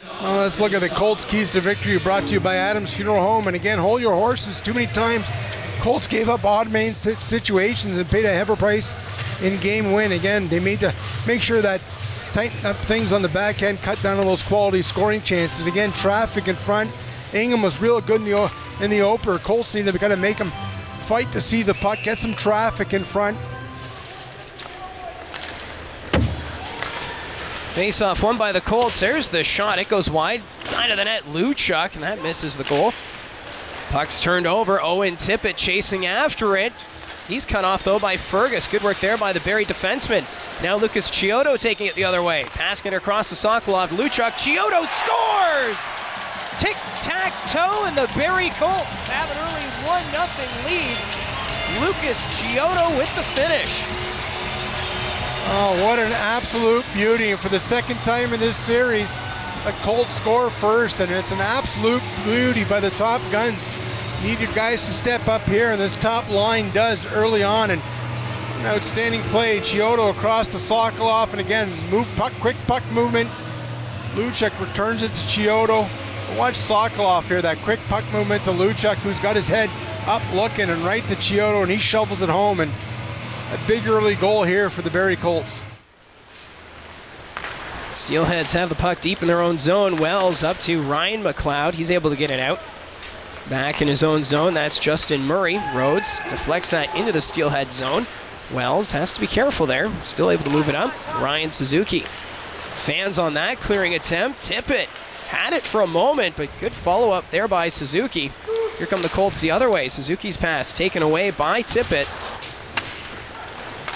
Well, let's look at the Colts keys to victory, brought to you by Adams Funeral Home. And again, hold your horses. Too many times Colts gave up odd man situations and paid a heavy price in game win. Again, they made to make sure that tighten up things on the back end, cut down on those quality scoring chances. And again, traffic in front. Ingham was real good in the opener. Colts need to kind of make them fight to see the puck, get some traffic in front. Face-off won by the Colts. There's the shot. It goes wide. Side of the net, Luchuk, and that misses the goal. Puck's turned over. Owen Tippett chasing after it. He's cut off, though, by Fergus. Good work there by the Barrie defenseman. Now Lucas Chiodo taking it the other way. Passing it across to Sokolov. Luchuk. Chiodo scores! Tic-tac-toe, and the Barrie Colts have an early 1-0 lead. Lucas Chiodo with the finish. Oh, what an absolute beauty. And for the second time in this series, the Colts score first, and it's an absolute beauty by the top guns. You need your guys to step up here, and this top line does early on. And an outstanding play. Chiodo across the Sokolov, and again, quick puck movement. Luchuk returns it to Chiodo. Watch Sokolov here, that quick puck movement to Luchuk, who's got his head up looking, and right to Chiodo, and he shovels it home. And a big early goal here for the Barrie Colts. Steelheads have the puck deep in their own zone. Wells up to Ryan McLeod. He's able to get it out. Back in his own zone, that's Justin Murray. Rhodes deflects that into the Steelhead zone. Wells has to be careful there. Still able to move it up. Ryan Suzuki. Fans on that clearing attempt. Tippett had it for a moment, but good follow-up there by Suzuki. Here come the Colts the other way. Suzuki's pass taken away by Tippett.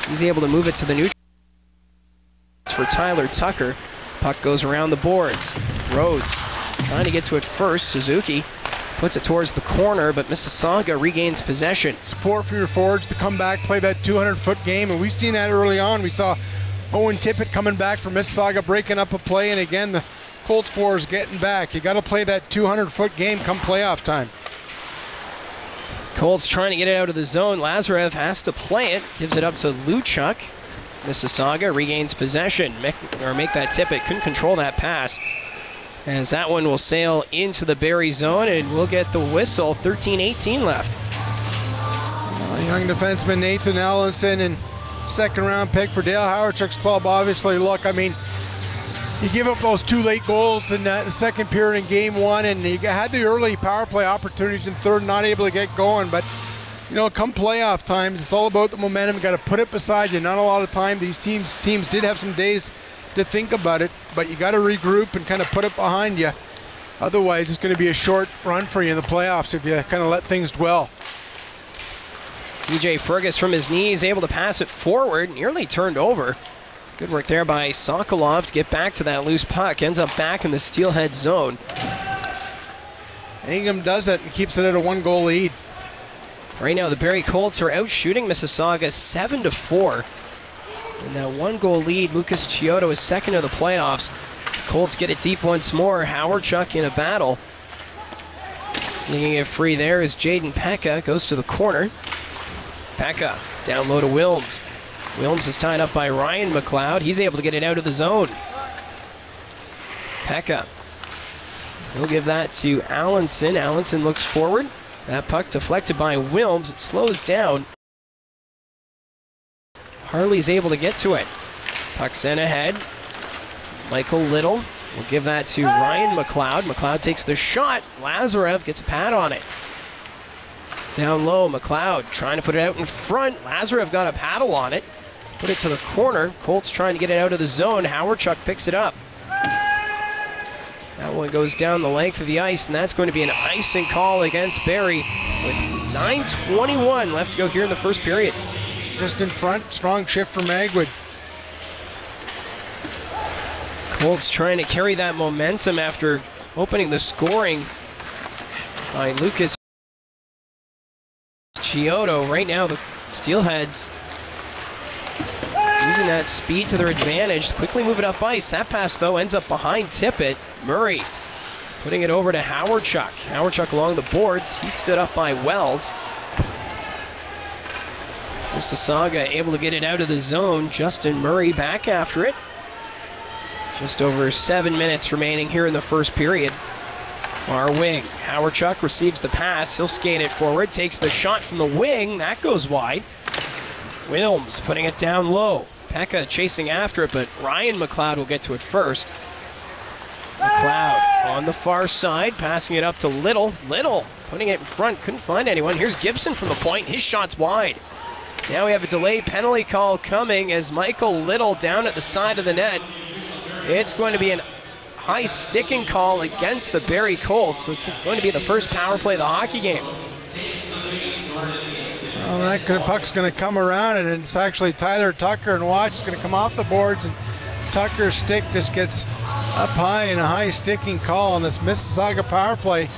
He's able to move it to the neutral. It's for Tyler Tucker. Puck goes around the boards. Rhodes trying to get to it first. Suzuki puts it towards the corner, but Mississauga regains possession. Support for your forwards to come back, play that 200-foot game, and we've seen that early on. We saw Owen Tippett coming back from Mississauga, breaking up a play, and again, the Colts forwards getting back. You got to play that 200-foot game come playoff time. Colts trying to get it out of the zone. Lazarev has to play it. Gives it up to Luchuk. Mississauga regains possession. Make that Tippett. Couldn't control that pass. As that one will sail into the Barrie zone, and we'll get the whistle. 13-18 left. Young defenseman Nathan Allenson, and second-round pick for Dale Howardchuk's club. Obviously, look, I mean, you give up those two late goals in the second period in game one, and you had the early power play opportunities in third, not able to get going. But, you know, come playoff times, it's all about the momentum. You got to put it beside you. Not a lot of time. These teams did have some days to think about it, but you got to regroup and kind of put it behind you. Otherwise, it's going to be a short run for you in the playoffs if you kind of let things dwell. TJ Fergus from his knees able to pass it forward, nearly turned over. Good work there by Sokolov to get back to that loose puck. Ends up back in the Steelhead zone. Ingham does it and keeps it at a 1-goal lead. Right now, the Barrie Colts are out shooting Mississauga 7-4. And that 1-goal lead, Lucas Chiodo is second of the playoffs. The Colts get it deep once more. Howardchuk in a battle. Taking it free there is Jaden Pekka. Goes to the corner. Pekka down low to Wilms. Wilms is tied up by Ryan McLeod. He's able to get it out of the zone. Pekka. He'll give that to Allenson. Allenson looks forward. That puck deflected by Wilms. It slows down. Harley's able to get to it. Puck sent ahead. Michael Little will give that to Ryan McLeod. McLeod takes the shot. Lazarev gets a pad on it. Down low, McLeod trying to put it out in front. Lazarev got a paddle on it. Put it to the corner. Colts trying to get it out of the zone. Howardchuk picks it up. That one goes down the length of the ice, and that's going to be an icing call against Barrie with 9:21 left to go here in the first period. Just in front, strong shift from Magwood. Colts trying to carry that momentum after opening the scoring by Lucas Chiodo. Right now, the Steelheads using that speed to their advantage. Quickly move it up ice. That pass, though, ends up behind Tippett. Murray putting it over to Howardchuk. Howardchuk along the boards. He stood up by Wells. Mississauga able to get it out of the zone. Justin Murray back after it. Just over 7 minutes remaining here in the first period. Far wing. Hawerchuk receives the pass. He'll skate it forward. Takes the shot from the wing. That goes wide. Wilms putting it down low. Pekka chasing after it, but Ryan McLeod will get to it first. McLeod on the far side, passing it up to Little. Little putting it in front. Couldn't find anyone. Here's Gibson from the point. His shot's wide. Now we have a delayed penalty call coming as Michael Little down at the side of the net. It's going to be an high sticking call against the Barrie Colts, so it's going to be the first power play of the hockey game. Well, that puck's going to come around, and it's actually Tyler Tucker, and watch, it's going to come off the boards, and Tucker's stick just gets up high in a high sticking call on this Mississauga power play.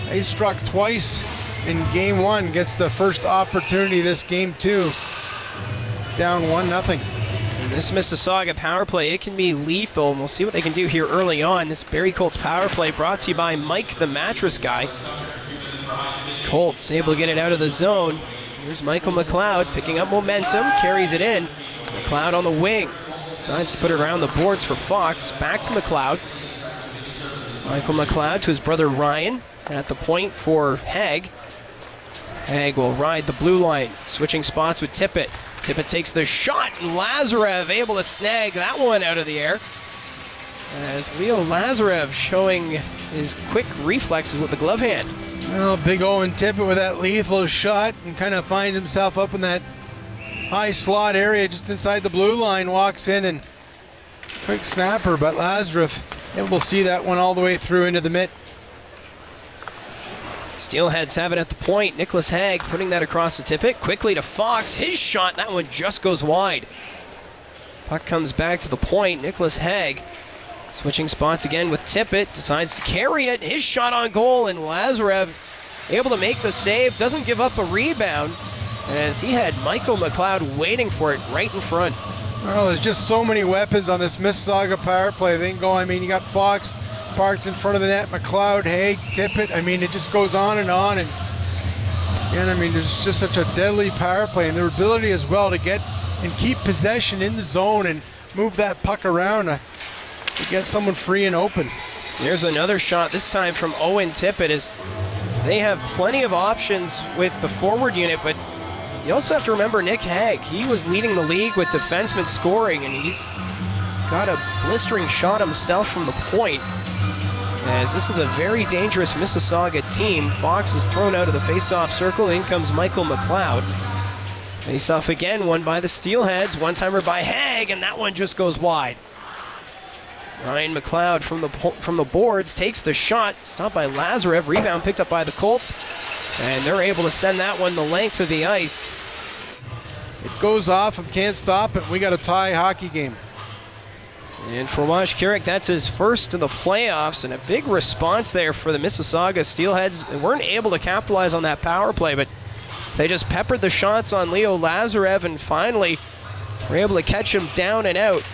They struck twice in game one, gets the first opportunity this game two. Down 1-0. This Mississauga power play, it can be lethal, and we'll see what they can do here early on. This Barrie Colts power play brought to you by Mike the Mattress Guy. Colts able to get it out of the zone. Here's Michael McLeod picking up momentum, carries it in. McLeod on the wing, decides to put it around the boards for Fox. Back to McLeod. Michael McLeod to his brother Ryan at the point for Haig. Haig will ride the blue line, switching spots with Tippett. Tippett takes the shot, and Lazarev able to snag that one out of the air. As Leo Lazarev showing his quick reflexes with the glove hand. Well, big Owen Tippett with that lethal shot, and kind of finds himself up in that high slot area just inside the blue line, walks in and quick snapper, but Lazarev able to see that one all the way through into the mitt. Steelheads have it at the point. Nicholas Haig putting that across the Tippett. Quickly to Fox. His shot, that one just goes wide. Puck comes back to the point. Nicholas Haig switching spots again with Tippett. Decides to carry it. His shot on goal, and Lazarev able to make the save. Doesn't give up a rebound as he had Michael McLeod waiting for it right in front. Well, there's just so many weapons on this Mississauga power play. They can go, I mean, you got Fox parked in front of the net, McLeod, Haig, Tippett. I mean, it just goes on. And I mean, there's just such a deadly power play, and their ability as well to get and keep possession in the zone and move that puck around to get someone free and open. There's another shot, this time from Owen Tippett, as they have plenty of options with the forward unit, but you also have to remember Nick Haig. He was leading the league with defensemen scoring, and he's got a blistering shot himself from the point. As this is a very dangerous Mississauga team. Fox is thrown out of the face-off circle. In comes Michael McLeod. Face-off again, won by the Steelheads. One-timer by Haig, and that one just goes wide. Ryan McLeod from the boards takes the shot. Stopped by Lazarev. Rebound picked up by the Colts. And they're able to send that one the length of the ice. It goes off and can't stop it. We got a tie hockey game. And for Wash Carrick, that's his first in the playoffs, and a big response there for the Mississauga Steelheads. They weren't able to capitalize on that power play, but they just peppered the shots on Leo Lazarev and finally were able to catch him down and out.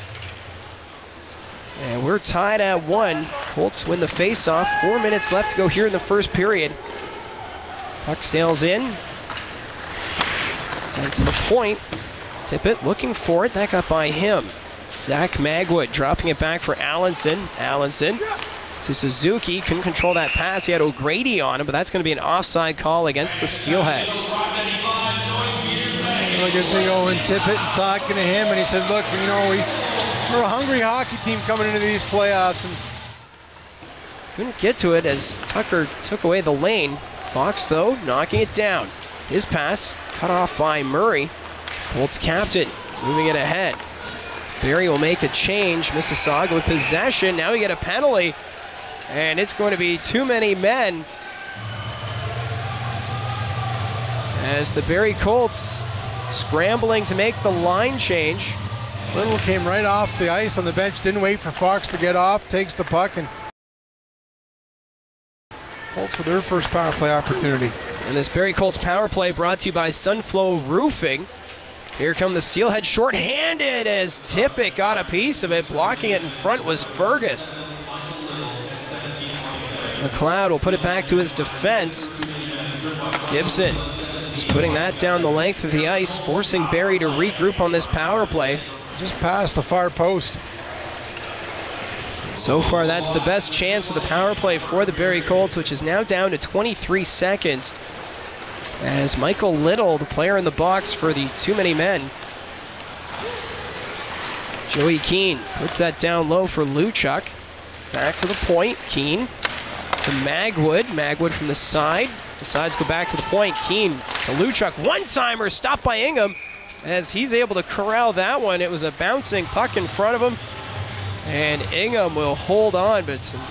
And we're tied at 1. Colts win the face-off. 4 minutes left to go here in the first period. Puck sails in. Sent to the point. Tippett looking for it. That got by him. Zach Magwood dropping it back for Allenson. Allenson to Suzuki. Couldn't control that pass. He had O'Grady on him, but that's going to be an offside call against the Steelheads. Look at big Owen Tippett talking to him, and he said, look, you know, we're a hungry hockey team coming into these playoffs. And couldn't get to it as Tucker took away the lane. Fox, though, knocking it down. His pass cut off by Murray. Colts captain moving it ahead. Barrie will make a change. Mississauga with possession. Now we get a penalty, and it's going to be too many men as the Barrie Colts scrambling to make the line change. Little came right off the ice on the bench, didn't wait for Fox to get off, takes the puck, and Colts with their first power play opportunity. And this Barrie Colts power play brought to you by Sunflow Roofing. Here come the Steelhead short-handed as Tippett got a piece of it. Blocking it in front was Fergus. McLeod will put it back to his defense. Gibson just putting that down the length of the ice, forcing Barrie to regroup on this power play. Just past the far post. So far, that's the best chance of the power play for the Barrie Colts, which is now down to 23 seconds. As Michael Little, the player in the box for the too many men. Joey Keane puts that down low for Luchuk. Back to the point. Keane to Magwood. Magwood from the side. The sides go back to the point. Keane to Luchuk. One-timer stopped by Ingham as he's able to corral that one. It was a bouncing puck in front of him. And Ingham will hold on, but some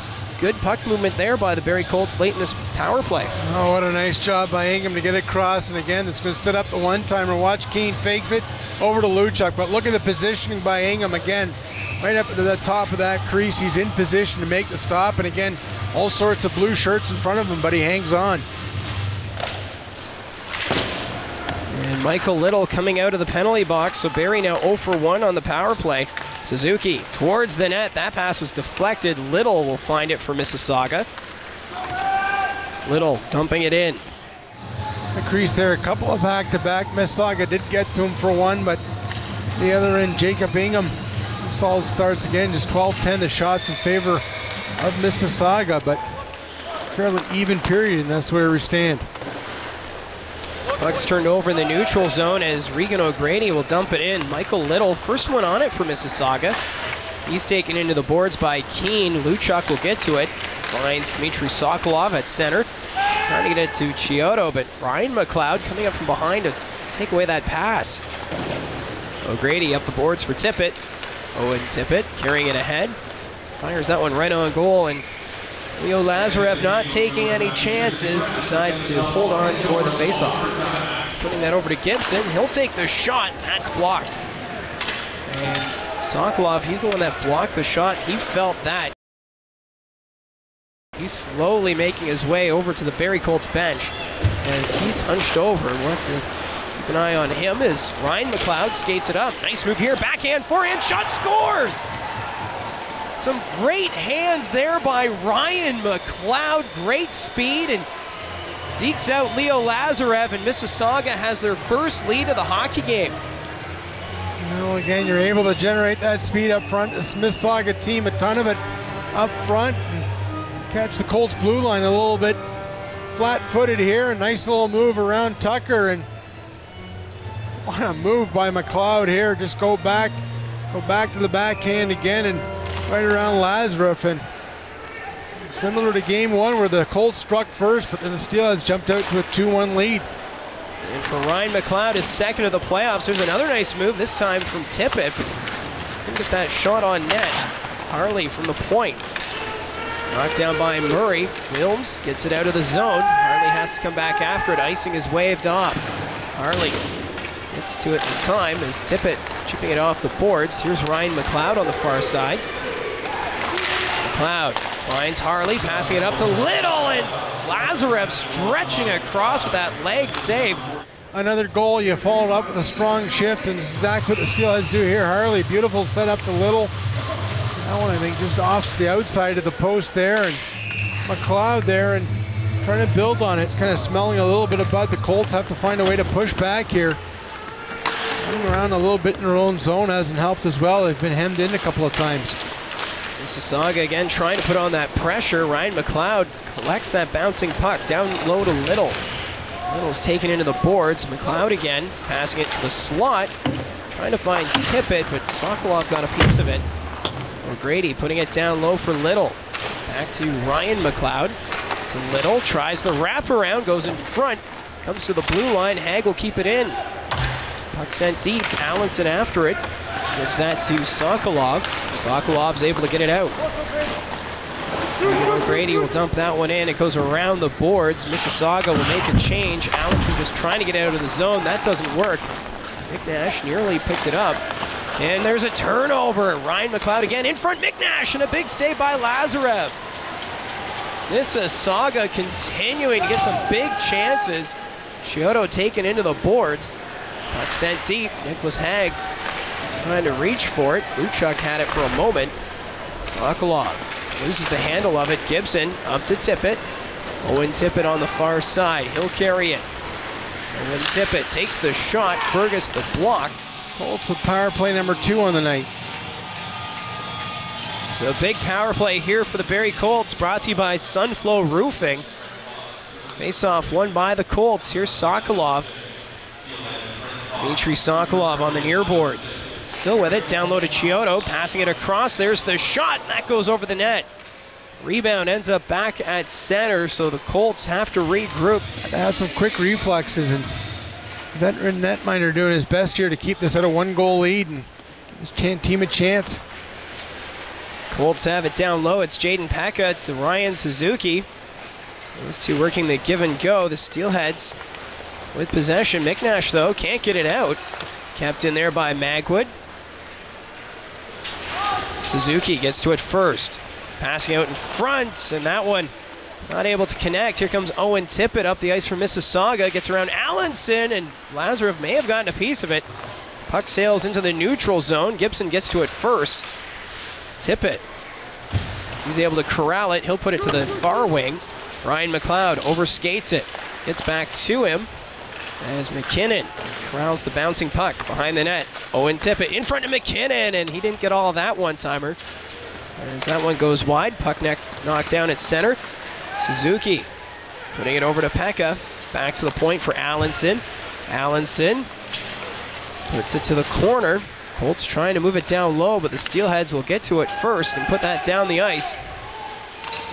good puck movement there by the Barrie Colts late in this power play. Oh, what a nice job by Ingham to get it across. And again, it's going to set up the one-timer. Watch Keane fakes it over to Luchuk. But look at the positioning by Ingham again. Right up to the top of that crease. He's in position to make the stop. And again, all sorts of blue shirts in front of him, but he hangs on. And Michael Little coming out of the penalty box. So Barrie now 0 for 1 on the power play. Suzuki towards the net. That pass was deflected. Little will find it for Mississauga. Little dumping it in. The crease there, a couple of back-to-back. Mississauga did get to him for one, but the other end, Jacob Ingham, solid starts again. Just 12-10 the shots in favor of Mississauga, but fairly even period, and that's where we stand. Puck's turned over in the neutral zone as Regan O'Grady will dump it in. Michael Little, first one on it for Mississauga. He's taken into the boards by Keane. Luchuk will get to it. Finds Dmitry Sokolov at center. Trying to get it to Chiodo, but Ryan McLeod coming up from behind to take away that pass. O'Grady up the boards for Tippett. Owen Tippett carrying it ahead. Fires that one right on goal, and Leo Lazarev, not taking any chances, decides to hold on for the faceoff. Putting that over to Gibson. He'll take the shot. That's blocked. And Sokolov, he's the one that blocked the shot. He felt that. He's slowly making his way over to the Barrie Colts bench as he's hunched over. We'll have to keep an eye on him as Ryan McLeod skates it up. Nice move here. Backhand, forehand shot, scores! Some great hands there by Ryan McLeod. Great speed and dekes out Leo Lazarev, and Mississauga has their first lead of the hockey game. You know, again, you're able to generate that speed up front. This Mississauga team, a ton of it up front. And catch the Colts blue line a little bit flat-footed here. A nice little move around Tucker, and what a move by McLeod here. Just go back to the backhand again and right around Lazarev, and similar to game one where the Colts struck first, but then the Steelheads jumped out to a 2-1 lead. And for Ryan McLeod, his second of the playoffs, there's another nice move, this time from Tippett. Look at that shot on net. Harley from the point. Knocked down by Murray. Wilms gets it out of the zone. Harley has to come back after it. Icing is waved off. Harley gets to it in time as Tippett chipping it off the boards. Here's Ryan McLeod on the far side. McLeod finds Harley, passing it up to Little, and Lazarev stretching across with that leg save. Another goal, you followed up with a strong shift, and this is exactly what the Steelheads do here. Harley, beautiful setup to Little. That one, I think, just off the outside of the post there, and McLeod there, and trying to build on it. Kind of smelling a little bit of bud. The Colts have to find a way to push back here. Running around a little bit in their own zone hasn't helped as well. They've been hemmed in a couple of times. Mississauga again trying to put on that pressure. Ryan McLeod collects that bouncing puck down low to Little. Little's taken into the boards. McLeod again passing it to the slot. Trying to find Tippett, but Sokolov got a piece of it. O'Grady putting it down low for Little. Back to Ryan McLeod. To Little, tries the wraparound, goes in front. Comes to the blue line, Hag will keep it in. Puck sent deep, Allenson after it. Gives that to Sokolov. Sokolov's able to get it out. O'Grady will dump that one in. It goes around the boards. Mississauga will make a change. Allenson just trying to get out of the zone. That doesn't work. McNash nearly picked it up. And there's a turnover. Ryan McLeod again in front. McNash, and a big save by Lazarev. Mississauga continuing to get some big chances. Chiodo taken into the boards. Puck sent deep. Nicholas Hag trying to reach for it. Luchuk had it for a moment. Sokolov loses the handle of it. Gibson up to Tippett. Owen Tippett on the far side. He'll carry it. Owen Tippett takes the shot. Fergus the block. Colts with power play number 2 on the night. So big power play here for the Barrie Colts, brought to you by Sunflow Roofing. Face-off won by the Colts. Here's Sokolov. Dmitry Sokolov on the near boards. Still with it, down low to Chiodo, passing it across. There's the shot, and that goes over the net. Rebound ends up back at center, so the Colts have to regroup. They have some quick reflexes, and veteran netminder doing his best here to keep this at a 1-goal lead and this team a chance. Colts have it down low. It's Jaden Pekka to Ryan Suzuki. Those two working the give and go. The Steelheads with possession. McNash, though, can't get it out. Kept in there by Magwood. Suzuki gets to it first. Passing out in front, and that one not able to connect. Here comes Owen Tippett up the ice for Mississauga. Gets around Allenson, and Lazarev may have gotten a piece of it. Puck sails into the neutral zone. Gibson gets to it first. Tippett, he's able to corral it. He'll put it to the far wing. Ryan McLeod overskates it. Gets back to him as McKinnon corrals the bouncing puck behind the net. Owen Tippett in front of McKinnon, and he didn't get all of that one-timer. As that one goes wide, puck knocked down at center. Suzuki putting it over to Pekka. Back to the point for Allenson. Allenson puts it to the corner. Colts trying to move it down low, but the Steelheads will get to it first and put that down the ice.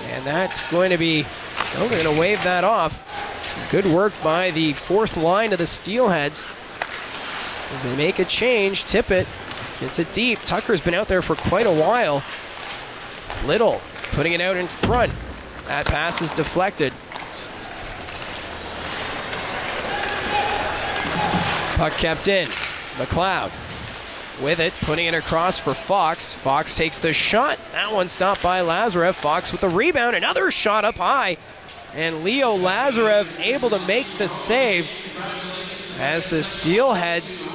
And that's going to be, they're going to wave that off. Some good work by the fourth line of the Steelheads as they make a change. Tippett gets it deep. Tucker's been out there for quite a while. Little putting it out in front. That pass is deflected. Puck kept in. McLeod with it, putting it across for Fox. Fox takes the shot. That one stopped by Lazarev. Fox with the rebound. Another shot up high. And Leo Lazarev able to make the save as the Steelheads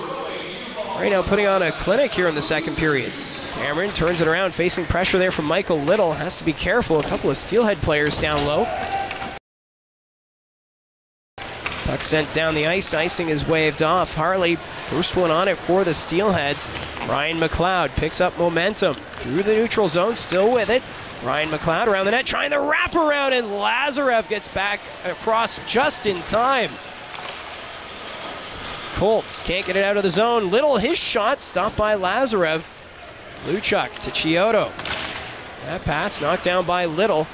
right now putting on a clinic here in the second period. Cameron turns it around, facing pressure there from Michael Little. Has to be careful. A couple of Steelhead players down low. Puck sent down the ice. Icing is waved off. Harley, first one on it for the Steelheads. Ryan McLeod picks up momentum through the neutral zone, still with it. Ryan McLeod around the net, trying to wrap around, and Lazarev gets back across just in time. Colts can't get it out of the zone. Little, his shot stopped by Lazarev. Luchuk to Chiodo. That pass knocked down by Little.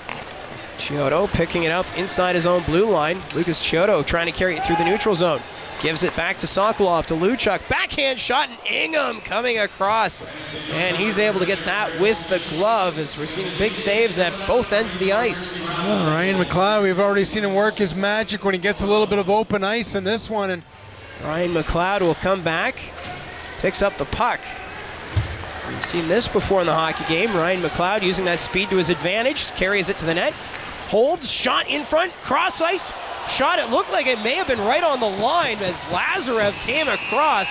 Chiodo picking it up inside his own blue line. Lucas Chiodo trying to carry it through the neutral zone. Gives it back to Sokolov, to Luchuk. Backhand shot, and Ingham coming across. And he's able to get that with the glove as we're seeing big saves at both ends of the ice. Well, Ryan McLeod, we've already seen him work his magic when he gets a little bit of open ice in this one. And Ryan McLeod will come back, picks up the puck. We've seen this before in the hockey game. Ryan McLeod using that speed to his advantage, carries it to the net, holds, shot in front, cross ice, shot. It looked like it may have been right on the line as Lazarev came across.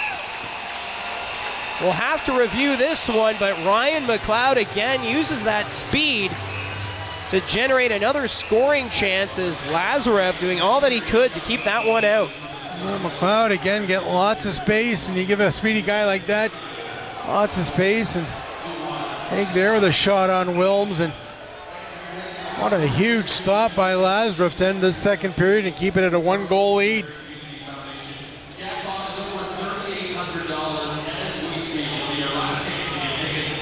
We'll have to review this one, but Ryan McLeod again uses that speed to generate another scoring chance as Lazarev doing all that he could to keep that one out. Well, McLeod again get lots of space, and you give a speedy guy like that lots of space, and Haig there with a shot on Wilms, and what a huge stop by Lazarev to end the second period and keep it at a 1-goal lead.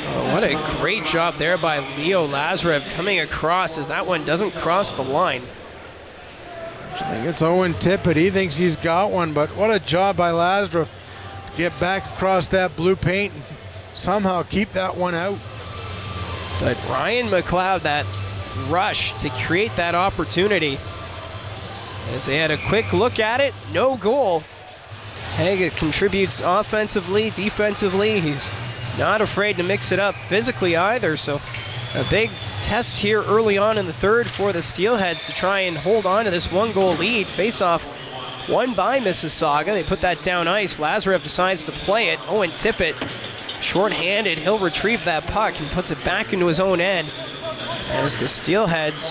Oh, what a great job there by Leo Lazarev coming across as that one doesn't cross the line. I think it's Owen Tippett. He thinks he's got one, but what a job by Lazarev to get back across that blue paint and somehow keep that one out. But Ryan McLeod, that rush to create that opportunity as they had a quick look at it, no goal. Haig contributes offensively, defensively. He's not afraid to mix it up physically either, so a big test here early on in the third for the Steelheads to try and hold on to this 1-goal lead. Face-off won by Mississauga. They put that down ice. Lazarev decides to play it. Owen Tippett, short-handed. He'll retrieve that puck and puts it back into his own end as the Steelheads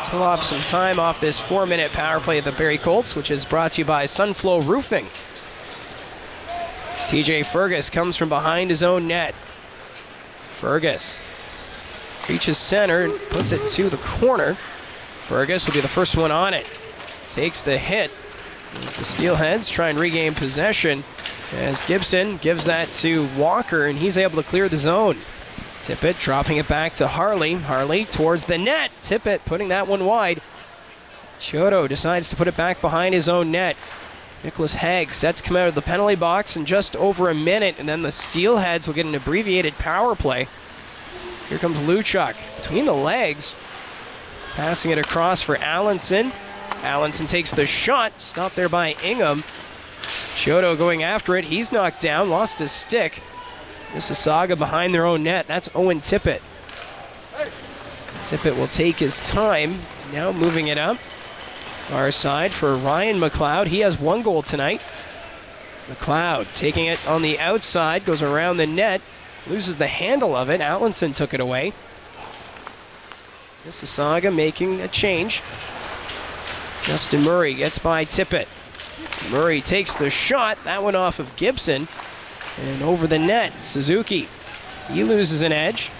till off some time off this 4-minute power play of the Barrie Colts, which is brought to you by Sunflow Roofing. TJ Fergus comes from behind his own net. Fergus Reaches center and puts it to the corner. Fergus will be the first one on it. Takes the hit as the Steelheads try and regain possession, as Gibson gives that to Walker, and he's able to clear the zone. Tippett dropping it back to Harley. Harley towards the net. Tippett putting that one wide. Chiodo decides to put it back behind his own net. Nicholas Haig set to come out of the penalty box in just over a minute, and then the Steelheads will get an abbreviated power play. Here comes Luchuk between the legs, passing it across for Allenson. Allenson takes the shot, stopped there by Ingham. Chiodo going after it. He's knocked down, lost his stick. Mississauga behind their own net. That's Owen Tippett. Tippett will take his time, now moving it up. Far side for Ryan McLeod. He has 1 goal tonight. McLeod taking it on the outside, goes around the net, loses the handle of it. Allenson took it away. Mississauga making a change. Justin Murray gets by Tippett. Murray takes the shot. That one off of Gibson. And over the net, Suzuki. He loses an edge.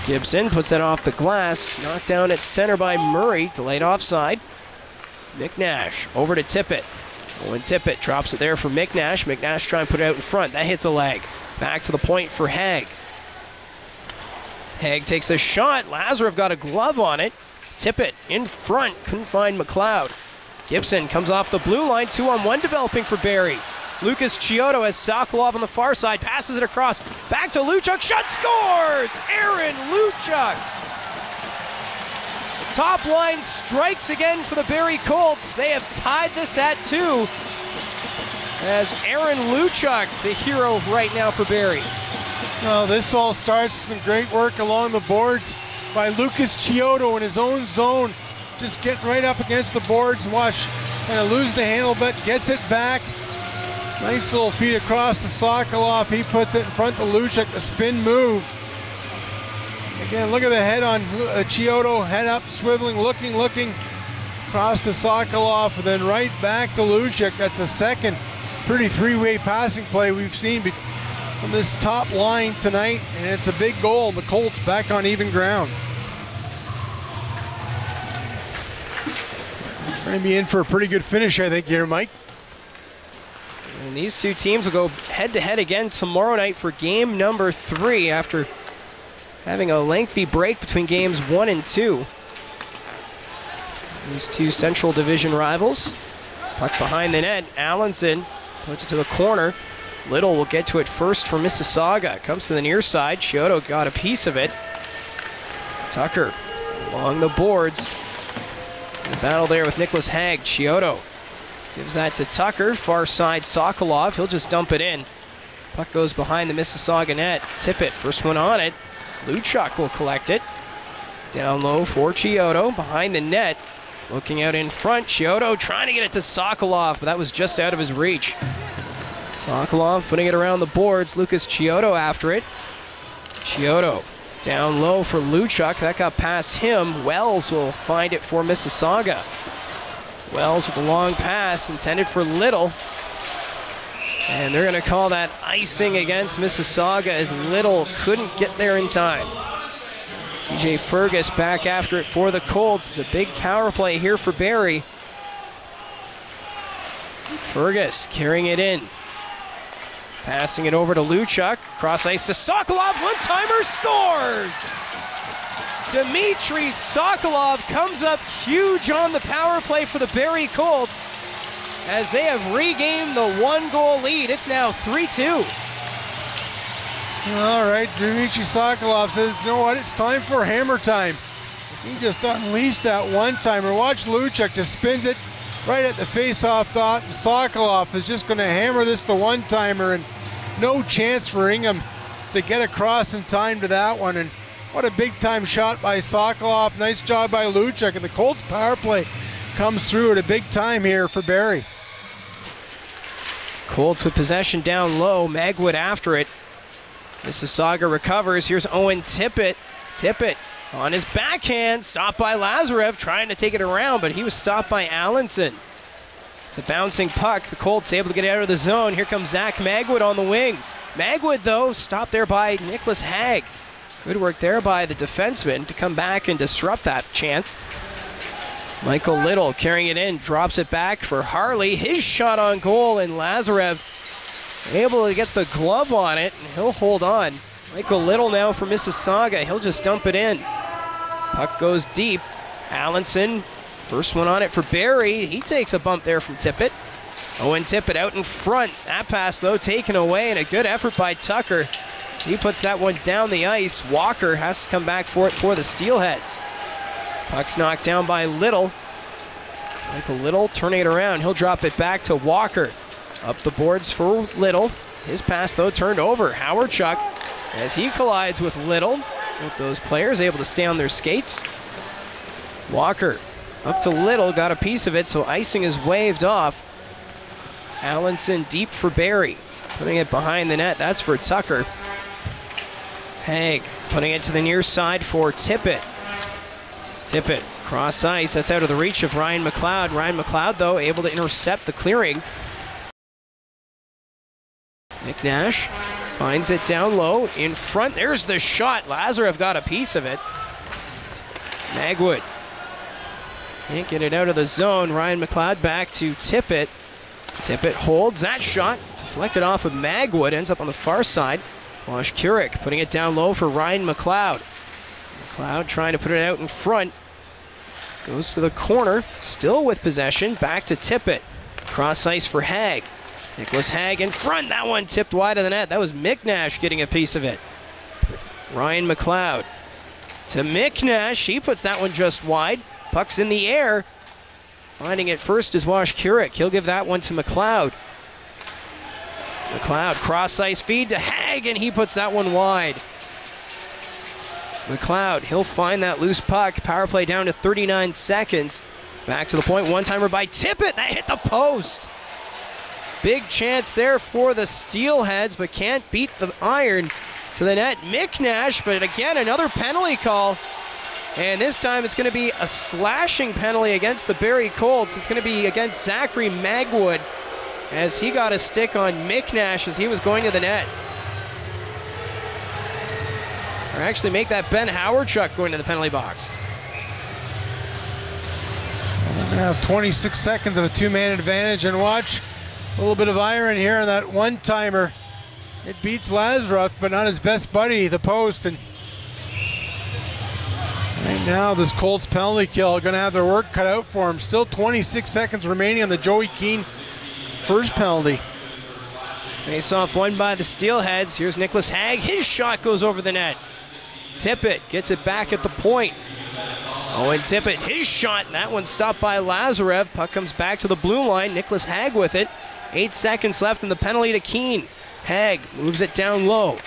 Gibson puts that off the glass. Knocked down at center by Murray. Delayed offside. McNash over to Tippett. Owen Tippett drops it there for McNash. McNash trying to put it out in front. That hits a leg. Back to the point for Haig. Haig takes a shot. Lazarev got a glove on it. Tippett in front. Couldn't find McLeod. Gibson comes off the blue line. 2-on-1 developing for Barrie. Lucas Chiodo has Sokolov on the far side. Passes it across. Back to Luchuk. Shot, scores! Aaron Luchuk. The top line strikes again for the Barrie Colts. They have tied this at 2. As Aaron Luchuk, the hero right now for Barrie. Well, this all starts some great work along the boards by Lucas Chiodo in his own zone. Just getting right up against the boards. Watch, kind of lose the handle, but gets it back. Nice little feed across to Sokolov. He puts it in front to Luchuk, a spin move. Again, look at the head on Chiodo, head up, swiveling, looking, across to Sokolov, and then right back to Luchuk. That's the second pretty three-way passing play we've seen from this top line tonight, and it's a big goal. The Colts back on even ground. We're going to be in for a pretty good finish, I think, here, Mike. And these two teams will go head-to-head again tomorrow night for game number 3 after having a lengthy break between games 1 and 2. These two Central Division rivals. Puck behind the net. Allenson puts it to the corner. Little will get to it first for Mississauga. Comes to the near side. Chiodo got a piece of it. Tucker along the boards. The battle there with Nicholas Haig. Chiodo gives that to Tucker. Far side Sokolov. He'll just dump it in. Puck goes behind the Mississauga net. Tippett, first one on it. Luchuk will collect it. Down low for Chiodo. Behind the net. Looking out in front. Chiodo trying to get it to Sokolov, but that was just out of his reach. Sokolov putting it around the boards. Lucas Chiodo after it. Chiodo down low for Luchuk. That got past him. Wells will find it for Mississauga. Wells with a long pass intended for Little. And they're going to call that icing against Mississauga as Little couldn't get there in time. TJ Fergus back after it for the Colts. It's a big power play here for Barrie. Fergus carrying it in. Passing it over to Luchuk. Cross ice to Sokolov. One-timer, scores! Dmitry Sokolov comes up huge on the power play for the Barrie Colts as they have regained the 1-goal lead. It's now 3-2. All right, Dmitry Sokolov says, you know what, it's time for hammer time. He just unleashed that one-timer. Watch Luchuk just spins it right at the face-off dot. Sokolov is just going to hammer this the one-timer, and no chance for Ingham to get across in time to that one. And what a big-time shot by Sokolov. Nice job by Luchuk, and the Colts power play comes through at a big time here for Barrie. Colts with possession down low. Magwood after it. Mississauga recovers. Here's Owen Tippett. Tippett on his backhand. Stopped by Lazarev, trying to take it around, but he was stopped by Allenson. It's a bouncing puck. The Colts able to get out of the zone. Here comes Zach Magwood on the wing. Magwood, though, stopped there by Nicholas Haig. Good work there by the defenseman to come back and disrupt that chance. Michael Little carrying it in, drops it back for Harley. His shot on goal, and Lazarev able to get the glove on it, and he'll hold on. Michael Little now for Mississauga. He'll just dump it in. Puck goes deep. Allenson, first one on it for Barrie. He takes a bump there from Tippett. Owen Tippett out in front. That pass, though, taken away, and a good effort by Tucker. So he puts that one down the ice. Walker has to come back for it for the Steelheads. Puck's knocked down by Little. Michael Little turning it around. He'll drop it back to Walker. Up the boards for Little. His pass, though, turned over. Howard Chuck, as he collides with Little. Both those players able to stay on their skates. Walker up to Little, got a piece of it, so icing is waved off. Allenson deep for Barrie. Putting it behind the net, that's for Tucker. Haig putting it to the near side for Tippett. Tippett, cross ice, that's out of the reach of Ryan McLeod. Ryan McLeod, though, able to intercept the clearing. McNash finds it down low, in front, there's the shot. Lazarev got a piece of it. Magwood can't get it out of the zone. Ryan McLeod back to Tippett. Tippett holds that shot, deflected off of Magwood, ends up on the far side. Wash Kurek putting it down low for Ryan McLeod. McLeod trying to put it out in front. Goes to the corner, still with possession, back to Tippett. Cross ice for Haig. Nicholas Haig in front, that one tipped wide of the net. That was McNash getting a piece of it. Ryan McLeod to McNash, he puts that one just wide. Puck's in the air. Finding it first is Wash Kurek. He'll give that one to McLeod. McLeod, cross ice feed to Haig, and he puts that one wide. McLeod, he'll find that loose puck. Power play down to 39 seconds. Back to the point, one-timer by Tippett. That hit the post. Big chance there for the Steelheads, but can't beat the iron to the net. McNash, but again, another penalty call. And this time it's going to be a slashing penalty against the Barrie Colts. It's going to be against Zachary Magwood, as he got a stick on McNash as he was going to the net. Or actually make that Ben Howardchuk go into the penalty box. We're going to have 26 seconds of a two-man advantage, and watch a little bit of iron here on that one-timer. It beats Lazarev, but not his best buddy, the post. And right now, this Colts penalty kill going to have their work cut out for him. Still 26 seconds remaining on the Joey Keane first penalty. Face-off won by the Steelheads. Here's Nicholas Haig. His shot goes over the net. Tippett gets it back at the point. Owen Tippett, his shot, and that one stopped by Lazarev. Puck comes back to the blue line. Nicholas Haig with it. 8 seconds left in the penalty to Keane. Haig moves it down low.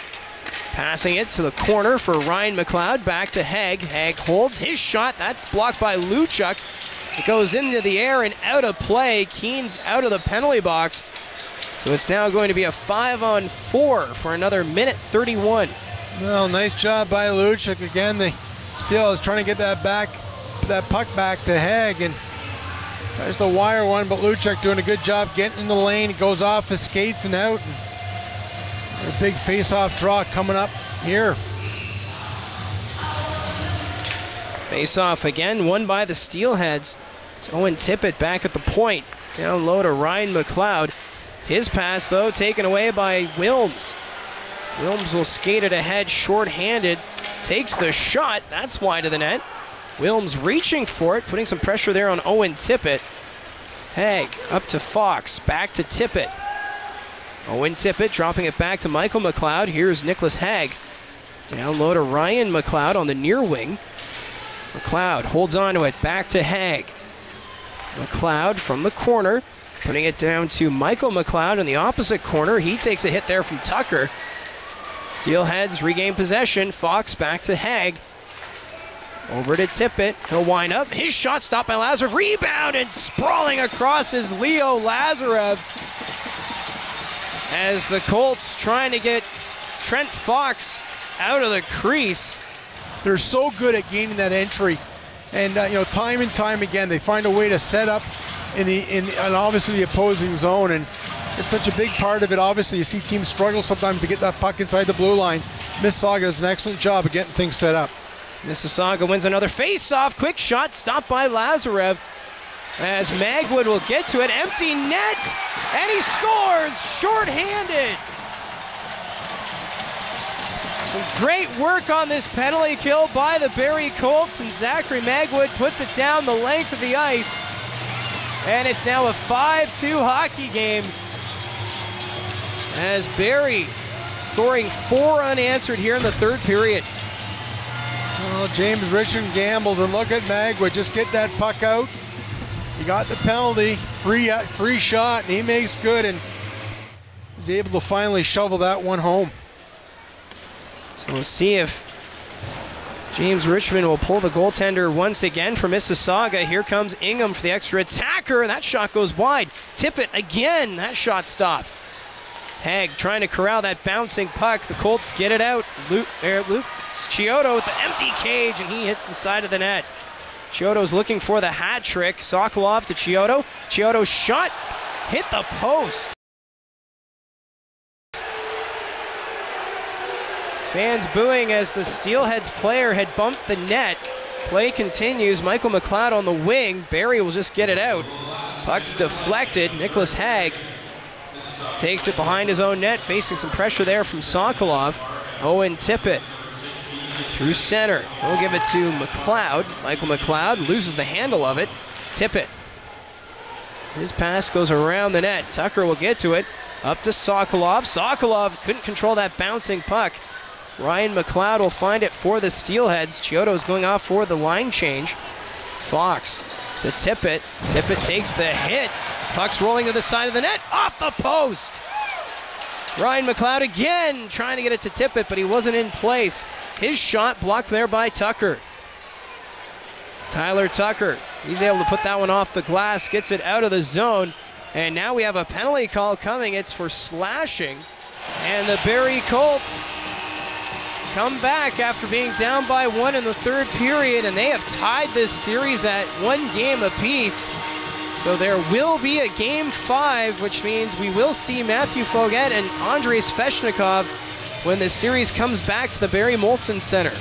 Passing it to the corner for Ryan McLeod. Back to Haig. Haig holds his shot. That's blocked by Luchuk. It goes into the air and out of play. Keene's out of the penalty box. So it's now going to be a 5-on-4 for another minute 31. Well, nice job by Luchuk. Again, the Steel is trying to get that puck back to Haig, and tries to wire one, but Luchuk doing a good job getting in the lane. It goes off his skates and out. And a big face-off draw coming up here. Face-off again, won by the Steelheads. It's Owen Tippett back at the point. Down low to Ryan McLeod. His pass, though, taken away by Wilms. Wilms will skate it ahead, short-handed. Takes the shot. That's wide of the net. Wilms reaching for it, putting some pressure there on Owen Tippett. Haig up to Fox, back to Tippett. Owen Tippett dropping it back to Michael McLeod. Here's Nicholas Haig. Down low to Ryan McLeod on the near wing. McLeod holds on to it, back to Haig. McLeod from the corner, putting it down to Michael McLeod in the opposite corner. He takes a hit there from Tucker. Steelheads regain possession. Fox back to Haig. Over to Tippett. He'll wind up. His shot stopped by Lazarev. Rebound, and sprawling across is Leo Lazarev. As the Colts trying to get Trent Fox out of the crease. They're so good at gaining that entry, and time and time again they find a way to set up in obviously the opposing zone, and it's such a big part of it. Obviously, you see teams struggle sometimes to get that puck inside the blue line. Mississauga does an excellent job of getting things set up. Mississauga wins another face-off. Quick shot stopped by Lazarev as McLeod will get to it. Empty net, and he scores short-handed. Some great work on this penalty kill by the Barrie Colts, and Zachary McLeod puts it down the length of the ice. And it's now a 5-2 hockey game as Barrie scoring 4 unanswered here in the third period. Well, James Richmond gambles, and look at McLeod. Just get that puck out. He got the penalty, free shot, and he makes good, and he's able to finally shovel that one home. So we'll see if James Richmond will pull the goaltender once again for Mississauga. Here comes Ingham for the extra attacker, and that shot goes wide. Tippett again, that shot stopped. Haig trying to corral that bouncing puck. The Colts get it out. Luke Chiodo with the empty cage, and he hits the side of the net. Chiodo's looking for the hat trick. Sokolov to Chiodo. Chiodo's shot hit the post. Fans booing as the Steelheads player had bumped the net. Play continues. Michael McLeod on the wing. Barrie will just get it out. Puck's deflected. Nicholas Haig takes it behind his own net, facing some pressure there from Sokolov. Owen Tippett through center. He'll give it to McLeod. Michael McLeod loses the handle of it. Tippett. His pass goes around the net. Tucker will get to it. Up to Sokolov. Sokolov couldn't control that bouncing puck. Ryan McLeod will find it for the Steelheads. Chiodo's going off for the line change. Fox to Tippett. Tippett takes the hit. Puck's rolling to the side of the net. Off the post. Ryan McLeod again trying to get it to Tippett, but he wasn't in place. His shot blocked there by Tucker. Tyler Tucker, he's able to put that one off the glass, gets it out of the zone, and now we have a penalty call coming. It's for slashing, and the Barrie Colts come back after being down by 1 in the third period, and they have tied this series at 1 game apiece. So there will be a Game 5, which means we will see Matthew Foguet and Andrei Sveshnikov when the series comes back to the Barrie Molson Center.